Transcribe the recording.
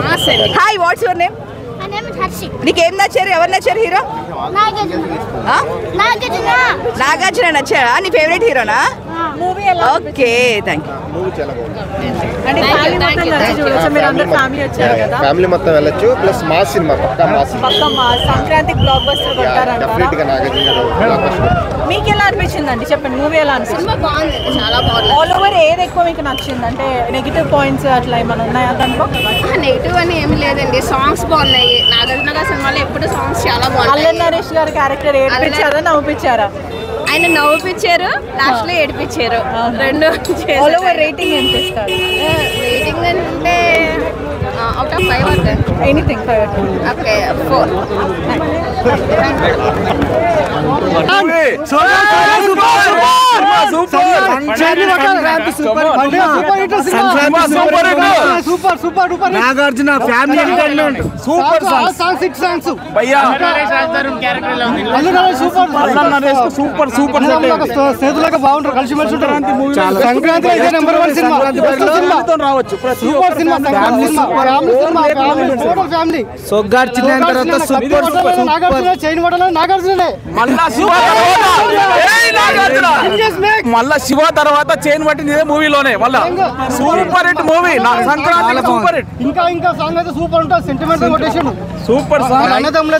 Hi, what's your name? My name is Harshik. నీకేం నచ్చారు? ఎవరు నచ్చారు హీరో? నాగార్జున నచ్చాడా? నీ ఫేవరెట్ హీరోనా? మూవీ ఎలా ఓకే, థ్యాంక్ యూ. మూవీ చాలా బాగుంది. అంటే ఫ్యామిలీ మొత్తం కలిసి చూడొచ్చు. మీరు అందరూ ఫ్యామిలీ వచ్చారు కదా, ఫ్యామిలీ మొత్తం వెళ్ళొచ్చు. ప్లస్ మాస్ సినిమా, పక్కా మాస్ సినిమా. పక్క మా సంక్రాంతికి బ్లాక్ బస్టర్ కొట్టారంటారా? డెఫినెట్ గా నాగార్జున గారు బ్లాక్ బస్టర్. మీకు ఎలా అనిపించింది అండి? చెప్పండి, మూవీ ఎలా అనిపించింది? సినిమా బాగుంది, చాలా బాగుంది. ఆల్ ఓవర్ ఏది ఎక్కువ మీకు నచ్చింది? అంటే నెగిటివ్ పాయింట్స్ అట్లా ఏమైనా ఉన్నాయా దాంట్లో? నెగిటివ్ అని ఏమి లేదండి, సాంగ్స్ బాగున్నాయి. నాగార్జున గారి సినిమాలో ఎప్పుడు సాంగ్స్ చాలా అల్లరి బాగున్నాయి. నరేష్ గారి క్యారెక్టర్ ఏడిపించారా నవ్వుపించారా? ఆయన నవ్వుపించారు, లాస్ట్ లో ఏడిపించారు, రెండు. ఆల్ ఓవర్ రేటింగ్ ఎంత ఇస్తారు? రేటింగ్ అంటే అవుట్ ఆఫ్ 5 అంటే anything okay 4. Nagarjuna family entertainment super songs భయ్యా సూపర్ సూపర్ సేతులాగా బాగుంటారు, కలిసి మెలిసి ఉంటారు. సంక్రాంతి ఇదే నెంబర్ 1 సినిమా. రావచ్చు సూపర్ సినిమా, టోటల్ ఫ్యామిలీ. సొగ్గార్చిన తర్వాత సూపర్ నాగార్జున చైన్ మోడల్ నాగార్జునే. మళ్ళా శివ తర్వాత చైన్ పట్టింది మూవీలోనే. మళ్ళా super hit movie Sankranti, super hit. ఇంకా సాంగ్ అయితే సూపర్ ఉంటుంది, సెంటిమెంట్ కొటేషన్ సూపర్ సాంగ్. అన్నదమ్ముల